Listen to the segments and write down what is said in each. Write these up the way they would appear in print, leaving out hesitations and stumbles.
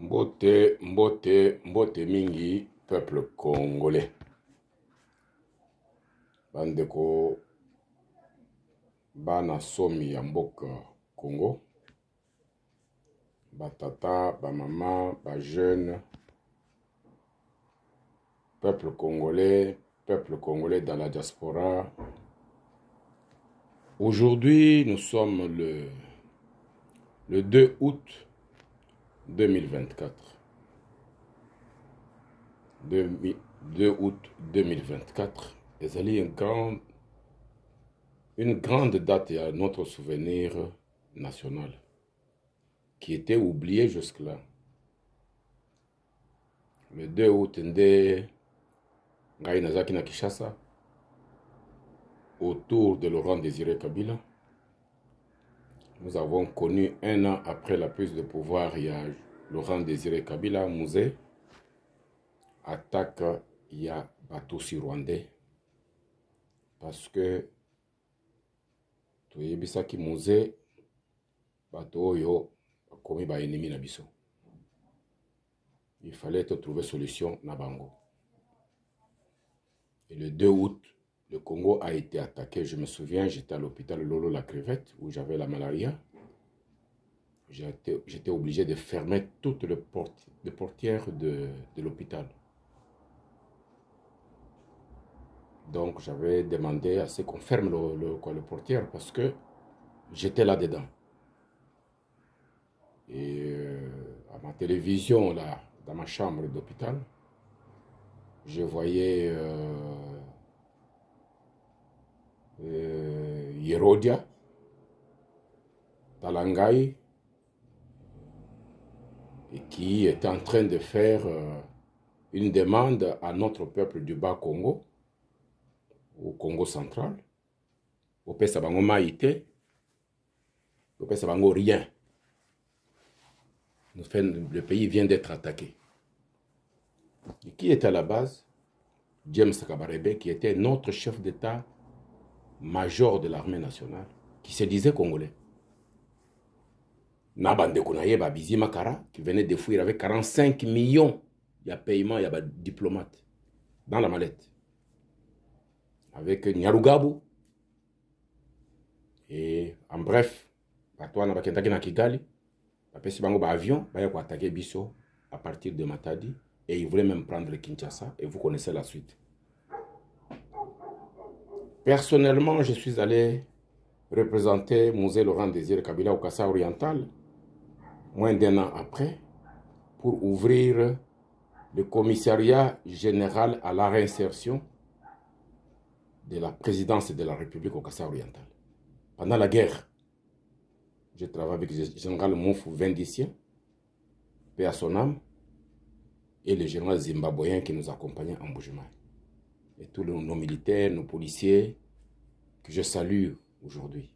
Mbote, mbote, mbote mingi, peuple congolais. Bandeko, bana somi ya mboka Congo. Batata, ba maman, ba jeune. Peuple congolais dans la diaspora. Aujourd'hui, nous sommes le 2 août 2024. 2 août 2024. Et une grande date à notre souvenir national qui était oublié jusque-là. Le 2 août, Ngai Nazaki na Kinshasa, autour de Laurent Désiré Kabila. Nous avons connu un an après la prise de pouvoir, il y a Laurent Désiré Kabila, Mouzé, attaque, il y a Batousi Rwandais. Parce que, Toyebisaki Mouzé, Batoyo, comme ba ennemi na biso. Il fallait trouver solution na bango. Et le 2 août, le Congo a été attaqué. Je me souviens, j'étais à l'hôpital Lolo la Crevette, où j'avais la malaria. J'étais obligé de fermer toutes les portières de l'hôpital. Donc, j'avais demandé à ce qu'on ferme le portière parce que j'étais là-dedans. Et à ma télévision, là, dans ma chambre d'hôpital, je voyais Yerodia, Talangai, et qui était en train de faire une demande à notre peuple du Bas-Congo, au Congo central, au Pessabango Maïté, au Pessabango rien. Le pays vient d'être attaqué. Et qui était à la base? James Kabarebe, qui était notre chef d'État-major de l'armée nationale, qui se disait congolais. Nabande Kounaye Babizi Makara, qui venait de fuir avec 45 millions. Il y a paiement, il y a diplomate dans la mallette. Avec Nyarugabo. Et en bref, Batouana Bakentaki na Kigali, Bapesi Bango ba avion, Baya ko attaquer Bisso à partir de Matadi. Et ils voulaient même prendre Kinshasa. Et vous connaissez la suite. Personnellement, je suis allé représenter Mouzé Laurent Désiré Kabila au Kasaï oriental, moins d'un an après, pour ouvrir le commissariat général à la réinsertion de la présidence de la République au Kasaï oriental. Pendant la guerre, je travaille avec le général Moufou Vindicien, paix à son âme, et le général zimbabwéen qui nous accompagnait en Boujima. Et tous nos militaires, nos policiers, que je salue aujourd'hui.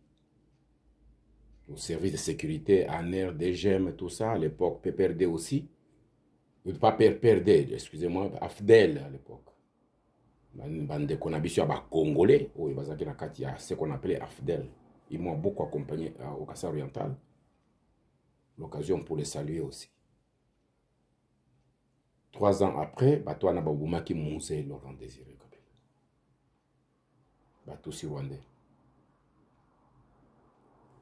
Nos services de sécurité, ANR, DGM, tout ça, à l'époque, PPRD aussi. Pas PPRD, excusez-moi, AFDEL à l'époque. Bande qu'on a vu à Congolais, il y a ce qu'on appelait AFDEL. Ils m'ont beaucoup accompagné au Kasaï oriental. L'occasion pour les saluer aussi. 3 ans après, Batouana Baboumaki Mouzé Laurent Désiré Kabila. Batousi Rwandais.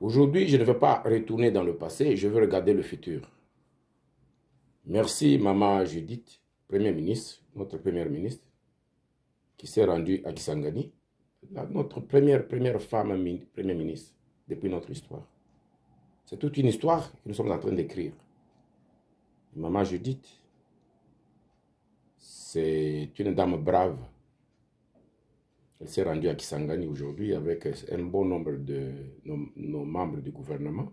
Aujourd'hui, je ne vais pas retourner dans le passé, je veux regarder le futur. Merci Maman Judith, Premier ministre, notre Première ministre, qui s'est rendue à Kisangani, notre première femme Premier ministre depuis notre histoire. C'est toute une histoire que nous sommes en train d'écrire. Maman Judith, c'est une dame brave. Elle s'est rendue à Kisangani aujourd'hui avec un bon nombre de nos membres du gouvernement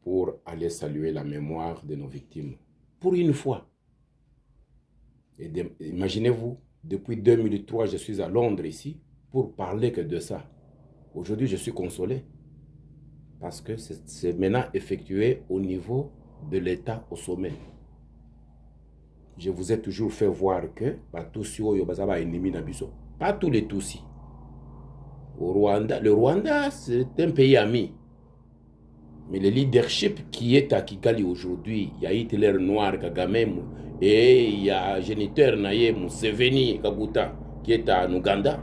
pour aller saluer la mémoire de nos victimes. Pour une fois. Imaginez-vous, depuis 2003, je suis à Londres ici pour parler que de ça. Aujourd'hui, je suis consolé parce que c'est maintenant effectué au niveau de l'État au sommet. Je vous ai toujours fait voir que pas tous les Tutsis. Au Rwanda, le Rwanda, c'est un pays ami. Mais le leadership qui est à Kigali aujourd'hui, il y a Hitler Noir, Kagame, et il y a géniteur Naye Museveni Kaguta qui est en Ouganda.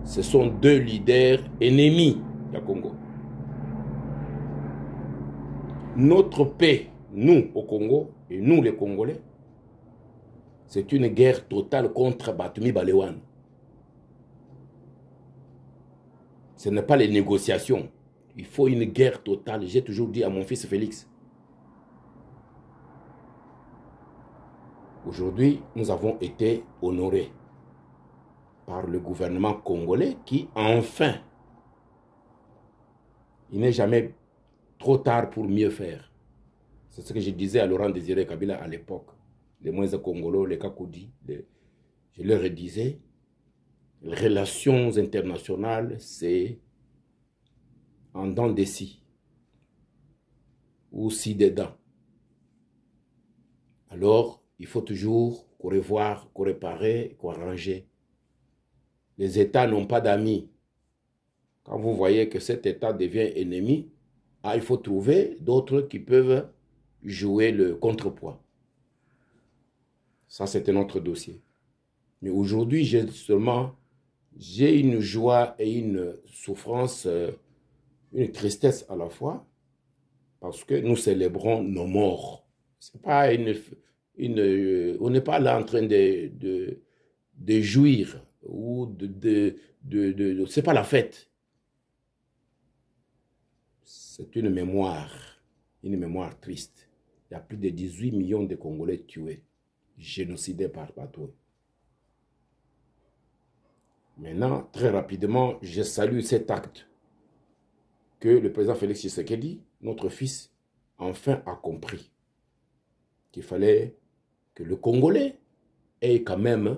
Ce sont deux leaders ennemis du Congo. Notre paix, nous au Congo, et nous les Congolais, c'est une guerre totale contre Batumi Balewan. Ce n'est pas les négociations. Il faut une guerre totale. J'ai toujours dit à mon fils Félix. Aujourd'hui, nous avons été honorés par le gouvernement congolais qui, enfin, il n'est jamais trop tard pour mieux faire. C'est ce que je disais à Laurent Désiré Kabila à l'époque. Les Moïse Congolais, les Kakoudi, je leur disais, les relations internationales, c'est en dents de scie ou si dedans. Alors, il faut toujours revoir, réparer, arranger. Les États n'ont pas d'amis. Quand vous voyez que cet État devient ennemi, il faut trouver d'autres qui peuvent jouer le contrepoids. Ça, c'était notre dossier. Mais aujourd'hui, j'ai une joie et une souffrance, une tristesse à la fois, parce que nous célébrons nos morts. C'est pas on n'est pas là en train de jouir ou c'est pas la fête. C'est une mémoire triste. Il y a plus de 18 millions de Congolais tués, génocidés par bateau. Maintenant, très rapidement, je salue cet acte que le président Félix Tshisekedi, notre fils, enfin a compris qu'il fallait que le Congolais ait quand même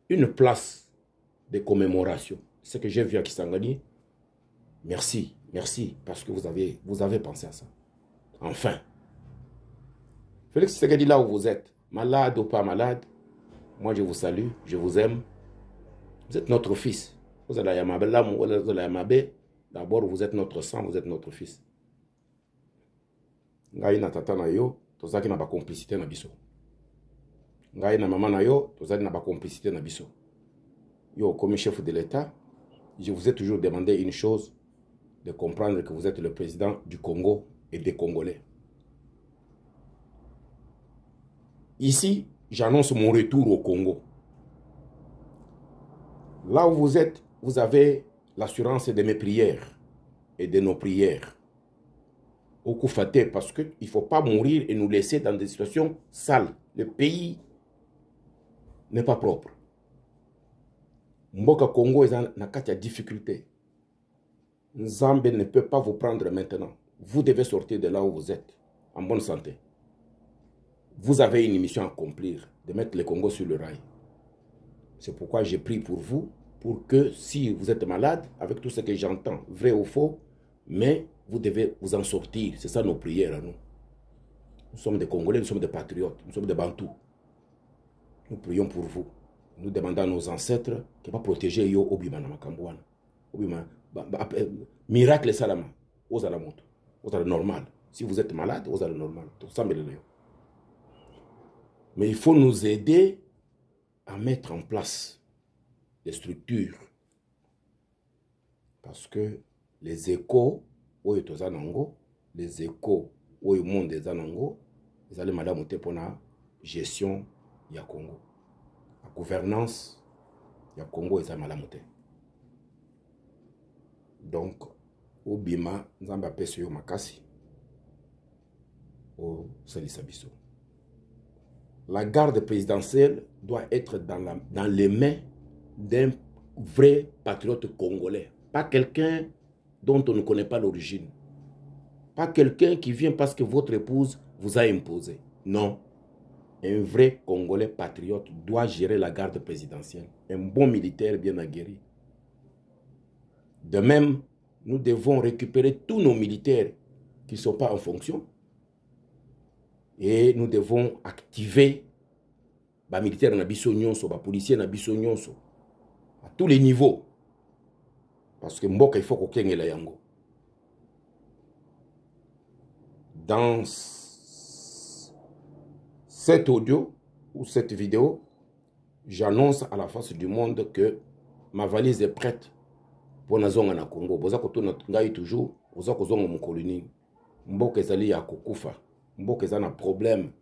une place de commémoration. Ce que j'ai vu à Kisangani, merci, parce que vous avez pensé à ça. Enfin. Félix Tshisekedi, là où vous êtes, malade ou pas malade, moi je vous salue, je vous aime. Vous êtes notre fils. Vous allez d'abord, vous êtes notre sang, vous êtes notre fils. Ngai na tata na yo, tozaki na ba complicité na biso. Ngai na maman na yo, tozaki na ba complicité na biso. Yo, comme chef de l'État, je vous ai toujours demandé une chose, de comprendre que vous êtes le président du Congo et des Congolais. Ici, j'annonce mon retour au Congo. Là où vous êtes, vous avez l'assurance de mes prières et de nos prières. Au Koufaté, parce qu'il ne faut pas mourir et nous laisser dans des situations sales. Le pays n'est pas propre. Mboka Congo est dans une difficulté. Nzambe ne peut pas vous prendre maintenant. Vous devez sortir de là où vous êtes, en bonne santé. Vous avez une mission à accomplir, de mettre le Congo sur le rail. C'est pourquoi j'ai pris pour vous, pour que si vous êtes malade, avec tout ce que j'entends, vrai ou faux, mais vous devez vous en sortir. C'est ça nos prières à nous. Nous sommes des Congolais, nous sommes des patriotes, nous sommes des Bantous. Nous prions pour vous. Nous demandons à nos ancêtres de ne pas protéger yo Obima na Makambouana. Obima, miracle salama, aux alamoto, aux ala normal. Si vous êtes malade, aux ala normal. Mais il faut nous aider à mettre en place des structures. Parce que les échos, les échos, au monde des Anango, ils allaient madame pour la gestion du Congo. La gouvernance du Congo est madame. Donc, au Bima, nous avons appelé sur Makasi, au Salisabiso. La garde présidentielle doit être dans les mains d'un vrai patriote congolais. Pas quelqu'un dont on ne connaît pas l'origine. Pas quelqu'un qui vient parce que votre épouse vous a imposé. Non. Un vrai Congolais patriote doit gérer la garde présidentielle. Un bon militaire bien aguerri. De même, nous devons récupérer tous nos militaires qui ne sont pas en fonction. Et nous devons activer les militaires, les policiers, à tous les niveaux. Parce que Mboka, il faut qu'on ait la yango. dans cet audio ou cette vidéo, j'annonce à la face du monde que ma valise est prête pour nazonga na Congo. Boza kotuna ngai toujours, boza kozonga mokolo nini. Mboka ezali ya kokufa. Mboka eza na problème.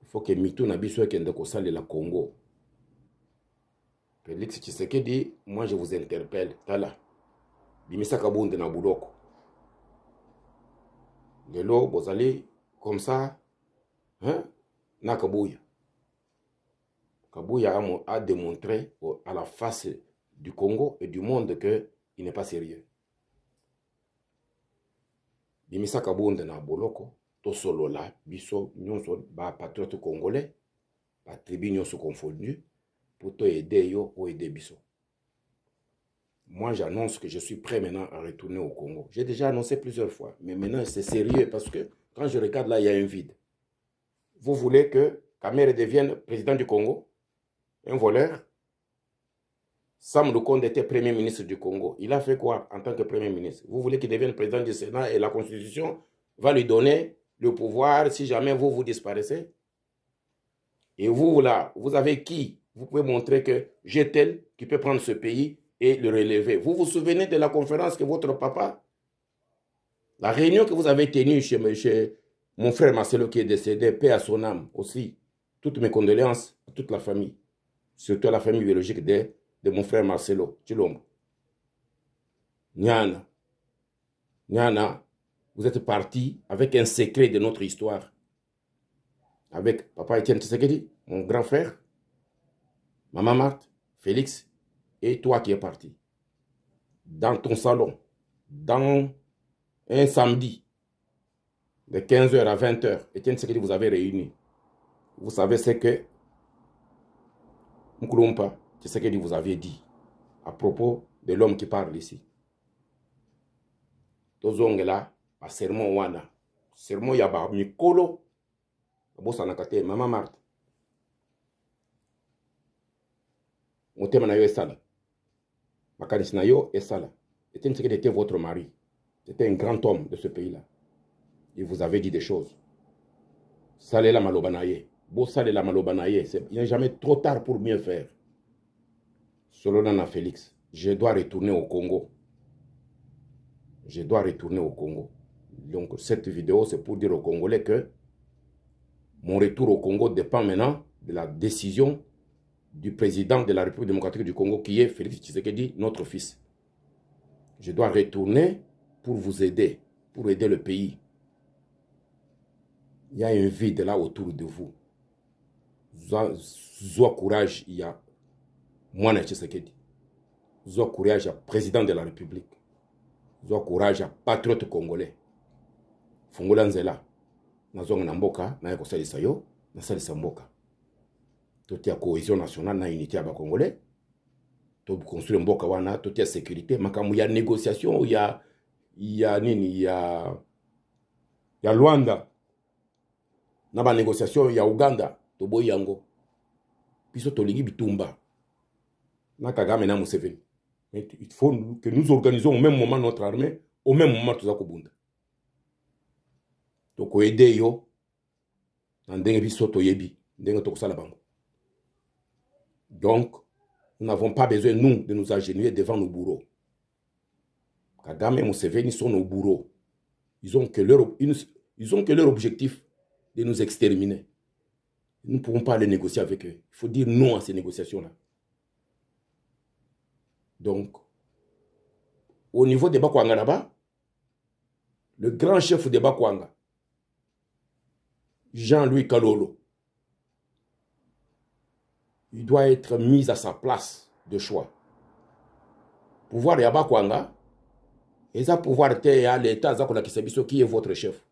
Il faut que mito na biso ekende kosalela Congo. Félix Tshisekedi, moi je vous interpelle. Tala. Bimisa kabunde na buloko. Lelo bozali comme ça, hein? Na Kabouya. Kabouya a démontré à la face du Congo et du monde qu'il n'est pas sérieux. Bimisa kabunde na boloko, to solo la, biso, nyonso, ba patriote congolais, ba tribu nyonso confondu, pour te aider yo ou aider biso. Moi, j'annonce que je suis prêt maintenant à retourner au Congo. J'ai déjà annoncé plusieurs fois, mais maintenant c'est sérieux parce que quand je regarde là, il y a un vide. Vous voulez que Kamere devienne président du Congo? Un voleur? Sam Lukonde était premier ministre du Congo. Il a fait quoi en tant que premier ministre? Vous voulez qu'il devienne président du Sénat et la Constitution va lui donner le pouvoir si jamais vous disparaissez? Et vous là, vous avez qui? Vous pouvez montrer que j'ai tel qui peut prendre ce pays et le relever. Vous vous souvenez de la conférence que votre papa, la réunion que vous avez tenue chez mon frère Marcelo qui est décédé, paix à son âme aussi. Toutes mes condoléances à toute la famille, surtout à la famille biologique de mon frère Marcelo Tshilombo. Nyana, vous êtes parti avec un secret de notre histoire. Avec papa Etienne Tshisekedi, mon grand frère, maman Marthe, Félix, et toi qui es parti. Dans ton salon, dans un samedi, de 15h à 20h, Etienne Tshisekedi vous avez réuni. Vous savez ce que Nkrumah Tshisekedi vous avait dit à propos de l'homme qui parle ici. Tozongela, a sermon wana. Sermon yaba mikolo. Bosanakate, maman Marthe. Motema na yo esala. Makanisi na yo esala. Etienne Tshisekedi était votre mari. C'était un grand homme de ce pays-là. Il vous avait dit des choses. Salela malobanaye. Bo salela malobanaye. Il n'est jamais trop tard pour mieux faire. Solonana Félix, je dois retourner au Congo. Je dois retourner au Congo. Donc cette vidéo, c'est pour dire aux Congolais que mon retour au Congo dépend maintenant de la décision du président de la République démocratique du Congo, qui est Félix Tshisekedi, notre fils. Je dois retourner pour vous aider, pour aider le pays. Il y a un vide là autour de vous. Zoa courage, il y a Mwana Tshisekedi. Zoa courage, il y a président de la République. Zoa courage, il y a patriote congolais. Fungola Nzela. Nazonga na mboka, na yako salisa yo, na salisa mboka. Toti ya cohésion nationale na unité ya ba congolais. To construire mboka wana, toti ya sécurité, makamu ya négociation, ya nini, ya Luanda. Na ba négociation ya Uganda, to boyi yango. Piso tolingi bitumba. Na Kagame na Museveni. Mais il faut que nous organisons au même moment notre armée, au même moment tout ça kobunda. Toko aider yo na ndenge biso toyebi ndenge tokosala bango. Donc nous n'avons pas besoin nous de nous agenouiller devant nos bourreaux. Kagame et Museveni sont nos bourreaux. Ils ont que leur objectif de nous exterminer. Nous ne pouvons pas aller négocier avec eux. Il faut dire non à ces négociations-là. Donc, au niveau de Bakwanga là-bas, le grand chef de Bakwanga, Jean-Louis Kalolo, il doit être mis à sa place de choix. Pouvoir de Bakwanga, et ça pouvoir de l'État qui est votre chef.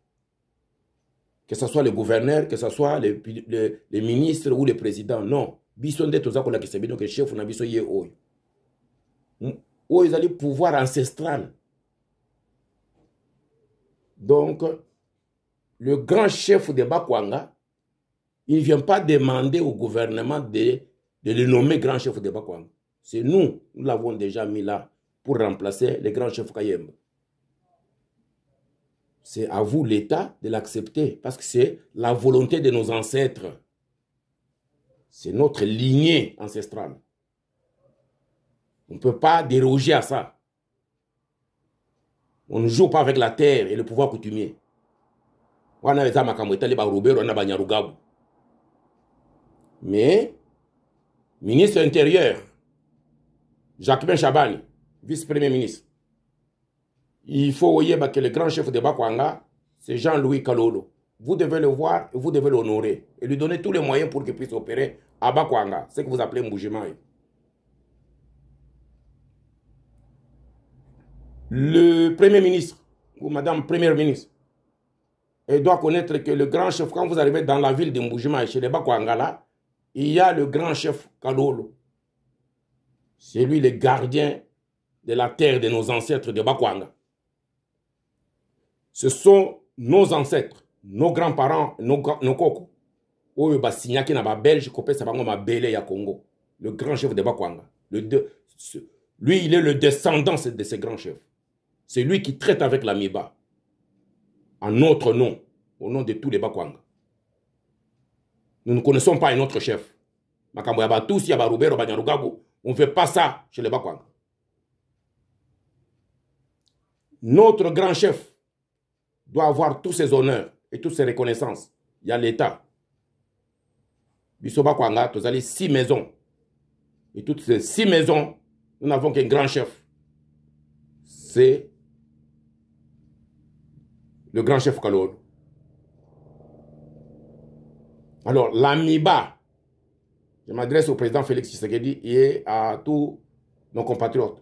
Que ce soit le gouverneur, que ce soit les ministres ou les présidents, non. Bison de tout ça qu'on a qui que chef na biso yé oy. Oy ils ont pouvoir ancestral. Donc le grand chef de Bakwanga, il ne vient pas demander au gouvernement de le nommer grand chef de Bakwanga. C'est nous l'avons déjà mis là pour remplacer le grand chef Kayemba. c'est à vous, l'État, de l'accepter. Parce que c'est la volonté de nos ancêtres. C'est notre lignée ancestrale. On ne peut pas déroger à ça. On ne joue pas avec la terre et le pouvoir coutumier. Mais, ministre intérieur, Jacquemain Chabani, vice-premier ministre, il faut que le grand chef de Bakwanga, c'est Jean-Louis Kalolo. Vous devez le voir et vous devez l'honorer. Et lui donner tous les moyens pour qu'il puisse opérer à Bakwanga, ce que vous appelez Mboujimai. Le premier ministre, ou madame première ministre, elle doit connaître que le grand chef, quand vous arrivez dans la ville de Mboujimai, chez les Bakwanga là, il y a le grand chef Kalolo. C'est lui le gardien de la terre de nos ancêtres de Bakwanga. Ce sont nos ancêtres, nos grands-parents, nos cocos. Oyo ba signaki na ba belge kopé sa bango ma belé ya Congo. Le grand chef de Bakwanga. Lui, il est le descendant de ces grands chefs. C'est lui qui traite avec la Miba. En notre nom, au nom de tous les Bakwanga. Nous ne connaissons pas un autre chef. Makambo ya Batusi, ya Barubero, Banyarugabu. On ne fait pas ça chez les Bakwanga. Notre grand chef doit avoir tous ses honneurs et toutes ses reconnaissances. Il y a l'État. Bisoba Kwanga, vous allez 6 maisons. Et toutes ces 6 maisons, nous n'avons qu'un grand chef. C'est le grand chef Kalolo. Alors, l'AMIBA, je m'adresse au président Félix Tshisekedi et à tous nos compatriotes.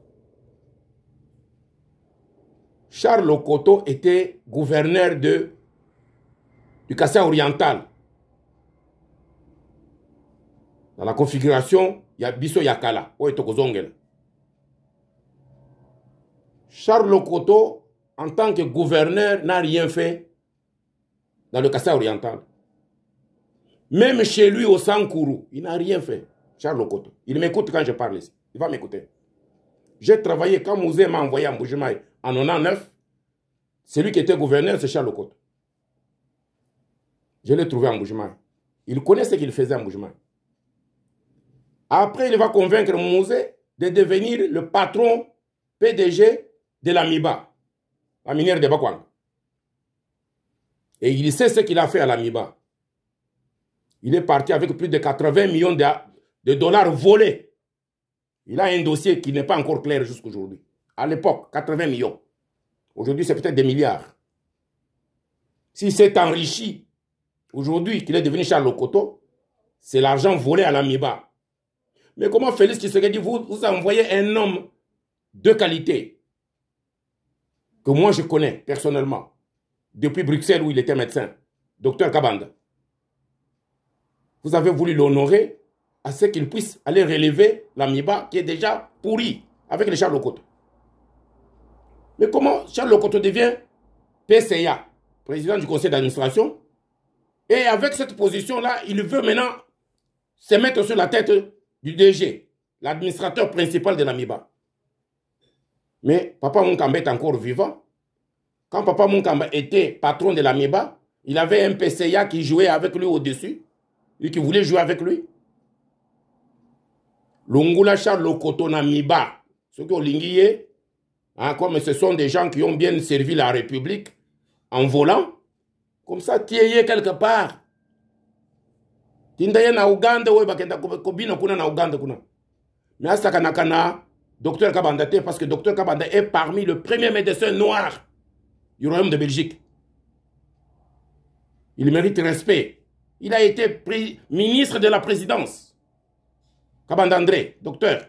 Charles Lokoto était gouverneur du Kassai oriental. Dans la configuration, il y a Bisso Yakala. Charles Lokoto, en tant que gouverneur, n'a rien fait dans le Kassai oriental. Même chez lui au Sankourou, il n'a rien fait. Charles Lokoto. Il m'écoute quand je parle ici. Il va m'écouter. J'ai travaillé, quand Mouzé m'a envoyé à Mboujimai en 99, celui qui était gouverneur, c'est Charles Lokoto. Je l'ai trouvé à Mboujimai. Il connaît ce qu'il faisait à Mboujimai. Après, il va convaincre Mouzé de devenir le patron PDG de la MIBA, la minière de Bakwanga. Et il sait ce qu'il a fait à la MIBA. Il est parti avec plus de 80 millions de dollars volés. Il a un dossier qui n'est pas encore clair jusqu'aujourd'hui. À l'époque, 80 millions. Aujourd'hui, c'est peut-être des milliards. S'il s'est enrichi, aujourd'hui, qu'il est devenu Charles Lokoto, c'est l'argent volé à la MIBA. Mais comment Félix Tshisekedi, vous envoyez un homme de qualité, que moi je connais personnellement, depuis Bruxelles où il était médecin, Dr Kabanda. Vous avez voulu l'honorer à ce qu'il puisse aller relever la MIBA qui est déjà pourrie avec les Charles Lokoto. Mais comment Charles Lokoto devient PCA, président du conseil d'administration, et avec cette position-là, il veut maintenant se mettre sur la tête du DG, l'administrateur principal de la MIBA. Mais Papa Munkamba est encore vivant. Quand Papa Munkamba était patron de la MIBA, il avait un PCA qui jouait avec lui au-dessus, et qui voulait jouer avec lui. Longula Charles Lokoto na MIBA, ceux qui ont lingué, comme ce sont des gens qui ont bien servi la République en volant, comme ça, tieye quelque part. Tindaye na Uganda, oui, bakenda kobino kuna na Uganda kuna. Mais asta kana Dr Kabanda te, parce que Dr Kabanda est parmi les premiers médecins noirs du Royaume de Belgique. Il mérite respect. Il a été ministre de la présidence. Kabanda André, docteur.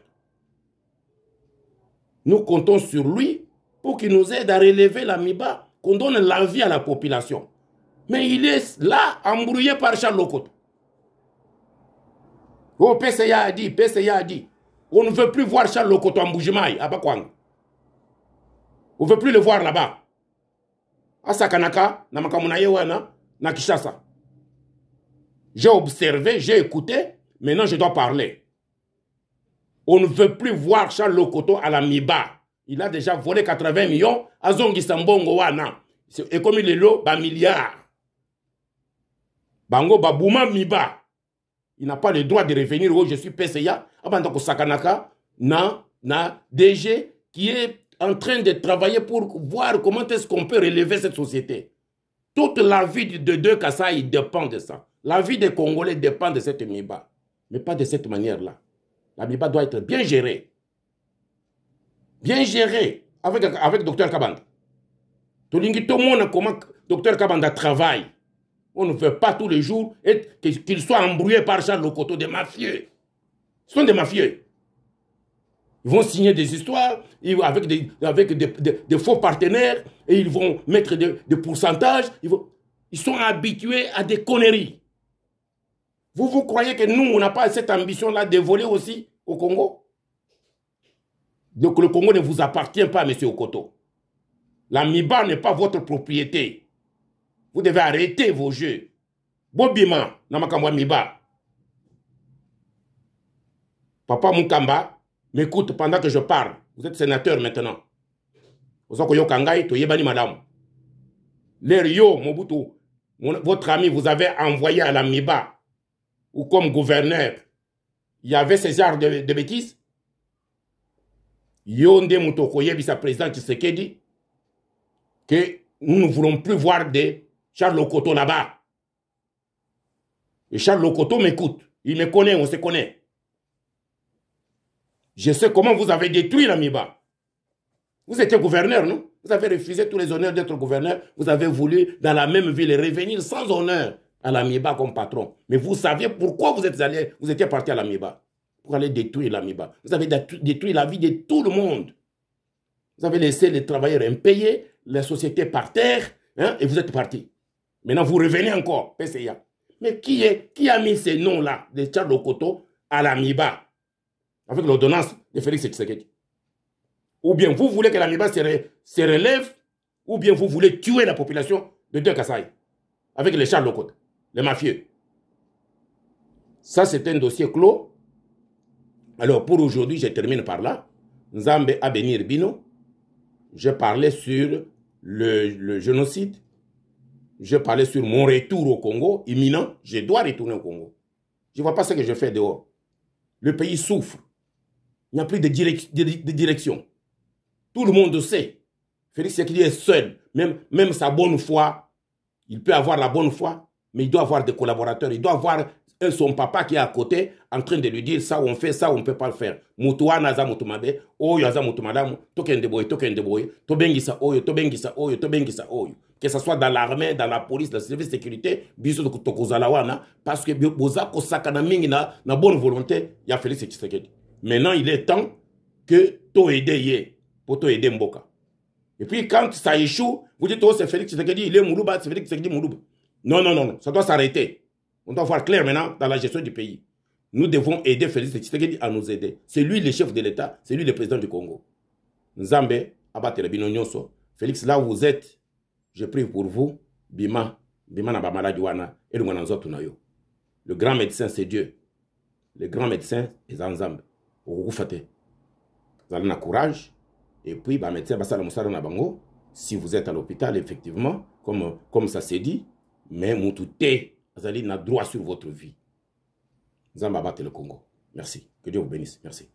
Nous comptons sur lui pour qu'il nous aide à relever la MIBA, qu'on donne la vie à la population. Mais il est là, embrouillé par Charles Lokoto. Oh, PCA a dit, on ne veut plus voir Charles Lokoto en Mboujimai, à Bakwanga. On ne veut plus le voir là-bas. À Sakanaka, na Makamunaye wana, na Kishasa. J'ai observé, j'ai écouté, maintenant je dois parler. On ne veut plus voir Charles Lokoto à la MIBA. Il a déjà volé 80 millions à Zongi Sambongo wana. Et comme il est là, ba milliard. Bango Babouma Miba. Il n'a pas le droit de revenir où je suis PCA. Abandako Sakanaka, na DG qui est en train de travailler pour voir comment est-ce qu'on peut relever cette société. Toute la vie de deux Kasaï dépend de ça. La vie des Congolais dépend de cette Miba. Mais pas de cette manière-là. La Miba doit être bien gérée. Bien gérée avec Dr Kabanda. Tout le monde comment Dr Kabanda travaille. On ne veut pas tous les jours qu'ils soient embrouillés par Charles Lokoto, des mafieux. Ce sont des mafieux. Ils vont signer des histoires avec des faux partenaires et ils vont mettre des pourcentages. Ils sont habitués à des conneries. Vous croyez que nous, on n'a pas cette ambition-là de voler aussi au Congo? Donc le Congo ne vous appartient pas, M. Okoto. La Miba n'est pas votre propriété. Vous devez arrêter vos jeux. Bobima, Namakamwa Miba. Papa Mukamba m'écoute pendant que je parle. Vous êtes sénateur maintenant. Vous avez Kangai, Toyebani madame. L'air yo, Mobutu, votre ami vous avez envoyé à la Miba, ou comme gouverneur, il y avait ce genre de bêtises. Yonde Mutokoye, vice-président Tshisekedi, que nous ne voulons plus voir de Charles Lokoto là-bas. Et Charles Lokoto m'écoute. Il me connaît, on se connaît. Je sais comment vous avez détruit la Miba. Vous étiez gouverneur, non? Vous avez refusé tous les honneurs d'être gouverneur. Vous avez voulu, dans la même ville, revenir sans honneur à la Miba comme patron. Mais vous saviez pourquoi vous êtes allé, vous étiez parti à la Miba. Pour aller détruire la Miba. Vous avez détruit la vie de tout le monde. Vous avez laissé les travailleurs impayés, la société par terre, hein, et vous êtes parti. Maintenant, vous revenez encore, PCA. Mais qui a mis ces noms-là de Charles Lokoto à la Miba avec l'ordonnance de Félix Tshisekedi? Ou bien vous voulez que la Miba se relève, ou bien vous voulez tuer la population de deux Kasaï avec les Charles Lokoto, les mafieux. Ça, c'est un dossier clos. Alors, pour aujourd'hui, je termine par là. Nzambe Abenir Bino. Je parlais sur le génocide. Je parlais sur mon retour au Congo, imminent. Je dois retourner au Congo. Je ne vois pas ce que je fais dehors. Le pays souffre. Il n'y a plus de direction. Tout le monde sait. Félix Tshisekedi est seul. Même sa bonne foi, il peut avoir la bonne foi, mais il doit avoir des collaborateurs. Il doit avoir son papa qui est à côté en train de lui dire ça on fait, ça on ne peut pas le faire. Mutua naza mutumabe, oyo aza mutumadamu, tokende boy, tobengisa oyo, tobengisa oyo, tobengisa oyo. Que ce soit dans l'armée, dans la police, dans le service de sécurité, biso tokozalawana, parce que boza kosakana mingi na bonne volonté, il y a Félix Tshisekedi. Maintenant, il est temps que to aider ye, pour to aider Mboka. Et puis quand ça échoue, vous dites oh c'est Félix Tshisekedi, il est Moulouba, c'est Félix Tshisekedi Moulouba. Non, non, non, ça doit s'arrêter. On doit voir clair maintenant dans la gestion du pays. Nous devons aider Félix Tshisekedi à nous aider. C'est lui le chef de l'État, c'est lui le président du Congo. Nzambe, abattre bino nyonso. Félix, là où vous êtes, je prie pour vous. Bima na ba maladi wana, et le mwananzo tunayo. Le grand médecin, c'est Dieu. Le grand médecin, c'est Nzambe. Vous faites. Vous avez courage. Et puis, bah, médecin, bah, ça, la moussara na bango. Si vous êtes à l'hôpital, effectivement, comme ça s'est dit, mais moutouté. Vous allez avoir droit sur votre vie. Nzamba batte le Congo. Merci. Que Dieu vous bénisse. Merci.